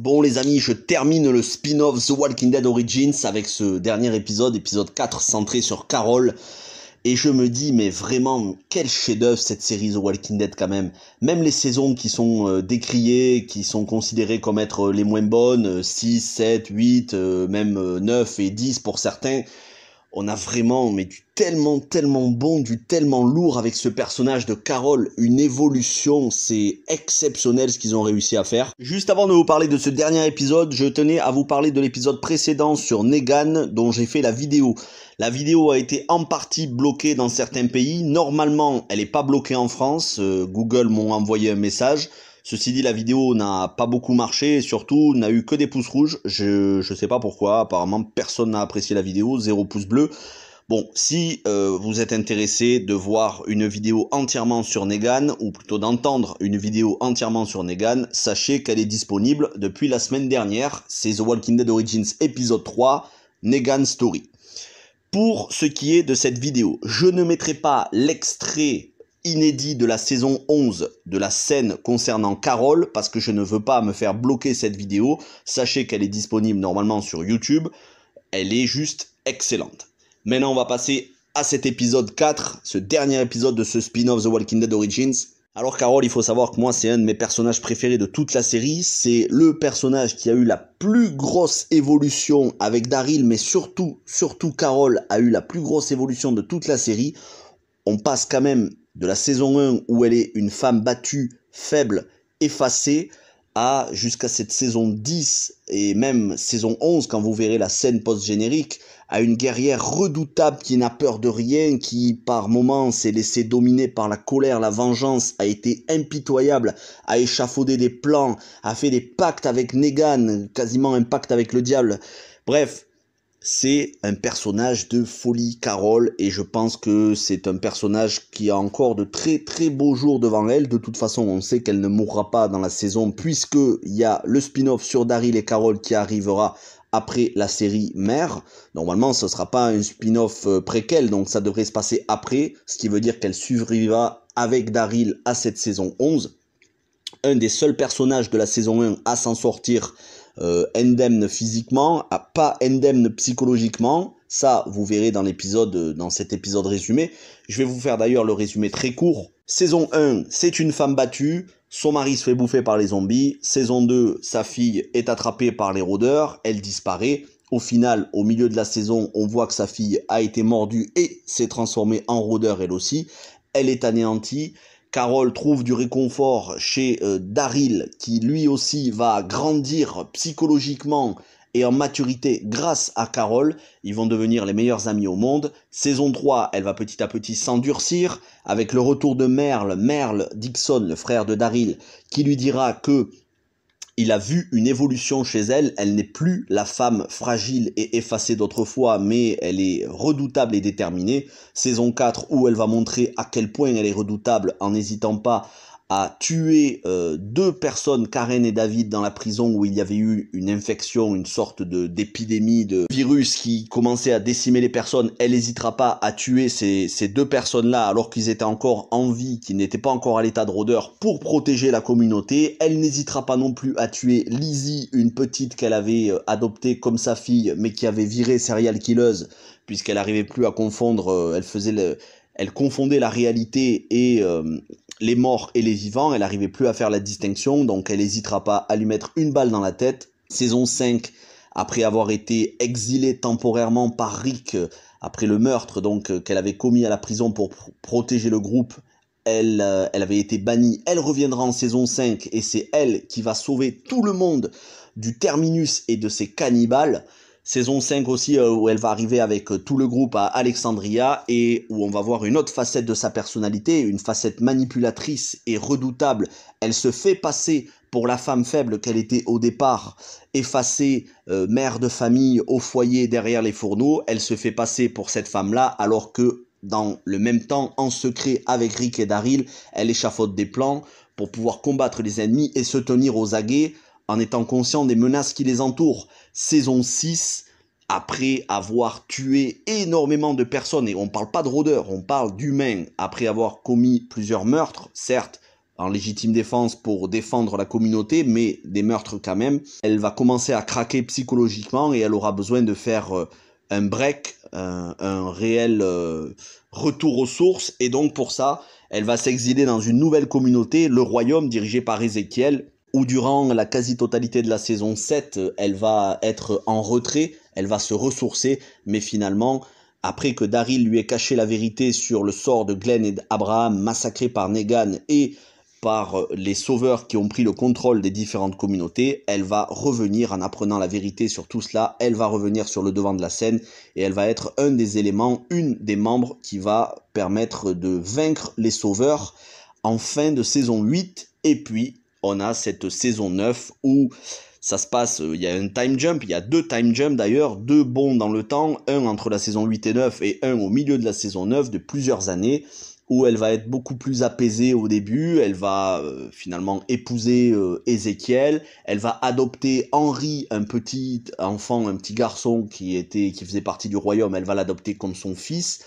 Bon les amis, je termine le spin-off The Walking Dead Origins avec ce dernier épisode, épisode 4, centré sur Carol. Et je me dis, mais vraiment, quel chef-d'œuvre cette série The Walking Dead quand même. Même les saisons qui sont décriées, qui sont considérées comme être les moins bonnes, 6, 7, 8, même 9 et 10 pour certains, on a vraiment du tellement bon, du tellement lourd avec ce personnage de Carol, une évolution, c'est exceptionnel ce qu'ils ont réussi à faire. Juste avant de vous parler de ce dernier épisode, je tenais à vous parler de l'épisode précédent sur Negan dont j'ai fait la vidéo. La vidéo a été en partie bloquée dans certains pays, normalement elle n'est pas bloquée en France, Google m'ont envoyé un message. Ceci dit, la vidéo n'a pas beaucoup marché et surtout n'a eu que des pouces rouges. Je sais pas pourquoi, apparemment personne n'a apprécié la vidéo, 0 pouce bleu. Bon, si vous êtes intéressé de voir une vidéo entièrement sur Negan, ou plutôt d'entendre une vidéo entièrement sur Negan, sachez qu'elle est disponible depuis la semaine dernière. C'est The Walking Dead Origins épisode 3, Negan Story. Pour ce qui est de cette vidéo, je ne mettrai pas l'extrait inédit de la saison 11 de la scène concernant Carol parce que je ne veux pas me faire bloquer cette vidéo. Sachez qu'elle est disponible normalement sur YouTube. Elle est juste excellente. Maintenant, on va passer à cet épisode 4, ce dernier épisode de ce spin-off The Walking Dead Origins. Alors Carol, il faut savoir que moi, c'est un de mes personnages préférés de toute la série. C'est le personnage qui a eu la plus grosse évolution avec Daryl, mais surtout Carol a eu la plus grosse évolution de toute la série. On passe quand même de la saison 1 où elle est une femme battue, faible, effacée, à jusqu'à cette saison 10 et même saison 11 quand vous verrez la scène post-générique, à une guerrière redoutable qui n'a peur de rien, qui par moments s'est laissée dominer par la colère, la vengeance, a été impitoyable, a échafaudé des plans, a fait des pactes avec Negan, quasiment un pacte avec le diable. Bref, c'est un personnage de folie, Carol, et je pense que c'est un personnage qui a encore de très beaux jours devant elle. De toute façon, on sait qu'elle ne mourra pas dans la saison, puisqu'il y a le spin-off sur Daryl et Carol qui arrivera après la série mère. Normalement, ce ne sera pas un spin-off préquel, donc ça devrait se passer après, ce qui veut dire qu'elle survivra avec Daryl à cette saison 11. Un des seuls personnages de la saison 1 à s'en sortir indemne physiquement, pas indemne psychologiquement. Ça, vous verrez dans l'épisode, dans cet épisode résumé. Je vais vous faire d'ailleurs le résumé très court. Saison 1, c'est une femme battue. Son mari se fait bouffer par les zombies. Saison 2, sa fille est attrapée par les rôdeurs. Elle disparaît. Au final, au milieu de la saison, on voit que sa fille a été mordue et s'est transformée en rôdeur elle aussi. Elle est anéantie. Carol trouve du réconfort chez Daryl qui lui aussi va grandir psychologiquement et en maturité grâce à Carol. Ils vont devenir les meilleurs amis au monde. Saison 3, elle va petit à petit s'endurcir avec le retour de Merle Dixon, le frère de Daryl, qui lui dira que il a vu une évolution chez elle, elle n'est plus la femme fragile et effacée d'autrefois, mais elle est redoutable et déterminée. Saison 4 où elle va montrer à quel point elle est redoutable en n'hésitant pas à tuer deux personnes, Karen et David, dans la prison où il y avait eu une infection, une sorte d'épidémie de virus qui commençait à décimer les personnes. Elle n'hésitera pas à tuer ces deux personnes-là alors qu'ils étaient encore en vie, qu'ils n'étaient pas encore à l'état de rôdeur pour protéger la communauté. Elle n'hésitera pas non plus à tuer Lizzie, une petite qu'elle avait adoptée comme sa fille, mais qui avait viré serial killeuse, puisqu'elle n'arrivait plus à confondre, elle confondait la réalité et les morts et les vivants, elle n'arrivait plus à faire la distinction, donc elle n'hésitera pas à lui mettre une balle dans la tête. Saison 5, après avoir été exilée temporairement par Rick, après le meurtre donc qu'elle avait commis à la prison pour protéger le groupe, elle avait été bannie, elle reviendra en saison 5 et c'est elle qui va sauver tout le monde du Terminus et de ses cannibales. Saison 5 aussi où elle va arriver avec tout le groupe à Alexandria et où on va voir une autre facette de sa personnalité, une facette manipulatrice et redoutable. Elle se fait passer pour la femme faible qu'elle était au départ, effacée, mère de famille au foyer derrière les fourneaux. Elle se fait passer pour cette femme-là alors que dans le même temps, en secret avec Rick et Daryl, elle échafaude des plans pour pouvoir combattre les ennemis et se tenir aux aguets en étant conscient des menaces qui les entourent. Saison 6, après avoir tué énormément de personnes, et on ne parle pas de rôdeurs, on parle d'humains, après avoir commis plusieurs meurtres, certes, en légitime défense pour défendre la communauté, mais des meurtres quand même. Elle va commencer à craquer psychologiquement et elle aura besoin de faire un break, un réel retour aux sources. Et donc pour ça, elle va s'exiler dans une nouvelle communauté, le Royaume, dirigé par Ézéchiel, où durant la quasi-totalité de la saison 7, elle va être en retrait, elle va se ressourcer, mais finalement, après que Daryl lui ait caché la vérité sur le sort de Glenn et d'Abraham massacrés par Negan et par les sauveurs qui ont pris le contrôle des différentes communautés, elle va revenir en apprenant la vérité sur tout cela, elle va revenir sur le devant de la scène et elle va être un des éléments, une des membres qui va permettre de vaincre les sauveurs en fin de saison 8. Et puis on a cette saison 9 où ça se passe, il y a un time jump, il y a 2 time jumps d'ailleurs, 2 bonds dans le temps, un entre la saison 8 et 9 et un au milieu de la saison 9 de plusieurs années, où elle va être beaucoup plus apaisée au début, elle va finalement épouser Ézéchiel, elle va adopter Henry, un petit enfant, un petit garçon qui faisait partie du royaume, elle va l'adopter comme son fils,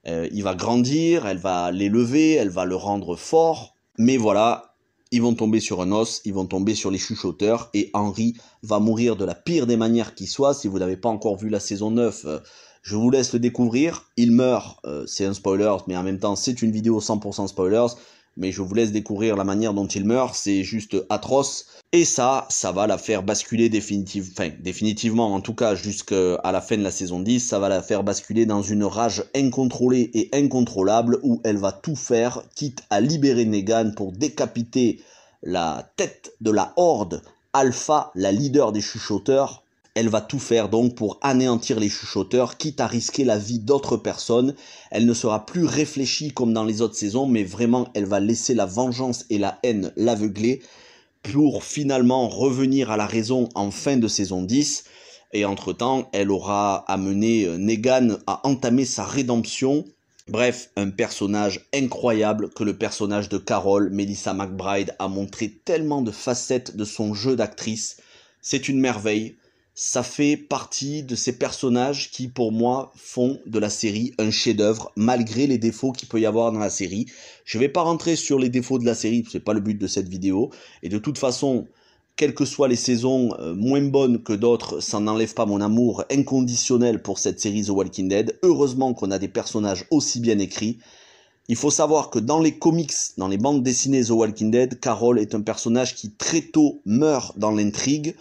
il va grandir, elle va l'élever, elle va le rendre fort, mais voilà, ils vont tomber sur un os, ils vont tomber sur les chuchoteurs, et Henry va mourir de la pire des manières qui soit. Si vous n'avez pas encore vu la saison 9, je vous laisse le découvrir. Il meurt, c'est un spoiler, mais en même temps c'est une vidéo 100% spoilers, mais je vous laisse découvrir la manière dont il meurt, c'est juste atroce. Et ça va la faire basculer définitivement, en tout cas jusqu'à la fin de la saison 10, ça va la faire basculer dans une rage incontrôlée et incontrôlable où elle va tout faire, quitte à libérer Negan pour décapiter la tête de la horde Alpha, la leader des chuchoteurs. Elle va tout faire donc pour anéantir les chuchoteurs, quitte à risquer la vie d'autres personnes. Elle ne sera plus réfléchie comme dans les autres saisons, mais vraiment elle va laisser la vengeance et la haine l'aveugler pour finalement revenir à la raison en fin de saison 10. Et entre-temps, elle aura amené Negan à entamer sa rédemption. Bref, un personnage incroyable que le personnage de Carol, Melissa McBride, a montré tellement de facettes de son jeu d'actrice. C'est une merveille. Ça fait partie de ces personnages qui, pour moi, font de la série un chef-d'œuvre, malgré les défauts qu'il peut y avoir dans la série. Je vais pas rentrer sur les défauts de la série, c'est pas le but de cette vidéo. Et de toute façon, quelles que soient les saisons moins bonnes que d'autres, ça n'enlève pas mon amour inconditionnel pour cette série The Walking Dead. Heureusement qu'on a des personnages aussi bien écrits. Il faut savoir que dans les comics, dans les bandes dessinées The Walking Dead, Carol est un personnage qui très tôt meurt dans l'intrigue.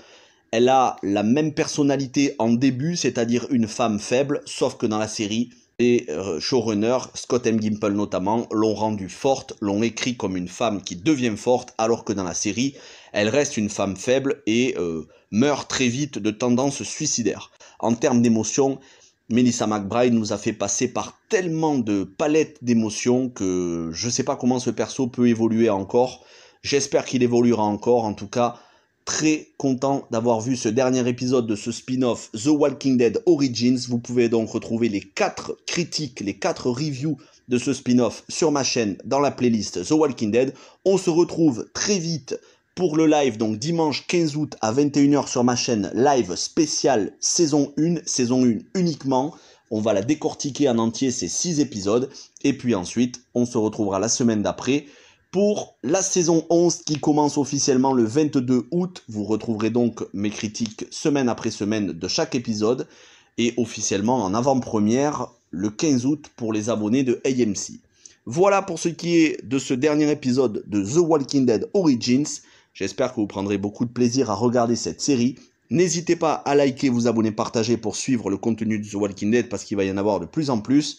Elle a la même personnalité en début, c'est-à-dire une femme faible, sauf que dans la série, les showrunners, Scott M. Gimple notamment, l'ont rendue forte, l'ont écrit comme une femme qui devient forte, alors que dans la série, elle reste une femme faible et meurt très vite de tendance suicidaire. En termes d'émotions, Melissa McBride nous a fait passer par tellement de palettes d'émotions que je ne sais pas comment ce perso peut évoluer encore. J'espère qu'il évoluera encore, en tout cas. Très content d'avoir vu ce dernier épisode de ce spin-off The Walking Dead Origins. Vous pouvez donc retrouver les 4 critiques, les 4 reviews de ce spin-off sur ma chaîne dans la playlist The Walking Dead. On se retrouve très vite pour le live, donc dimanche 15 août à 21 h sur ma chaîne, live spécial saison 1 uniquement. On va la décortiquer en entier, ces 6 épisodes. Et puis ensuite, on se retrouvera la semaine d'après pour la saison 11 qui commence officiellement le 22 août. Vous retrouverez donc mes critiques semaine après semaine de chaque épisode. Et officiellement en avant-première le 15 août pour les abonnés de AMC. Voilà pour ce qui est de ce dernier épisode de The Walking Dead Origins. J'espère que vous prendrez beaucoup de plaisir à regarder cette série. N'hésitez pas à liker, vous abonner, partager pour suivre le contenu de The Walking Dead parce qu'il va y en avoir de plus en plus.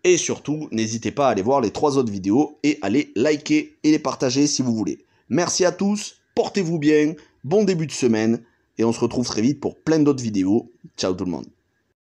Et surtout, n'hésitez pas à aller voir les 3 autres vidéos et à les liker et les partager si vous voulez. Merci à tous, portez-vous bien, bon début de semaine et on se retrouve très vite pour plein d'autres vidéos. Ciao tout le monde.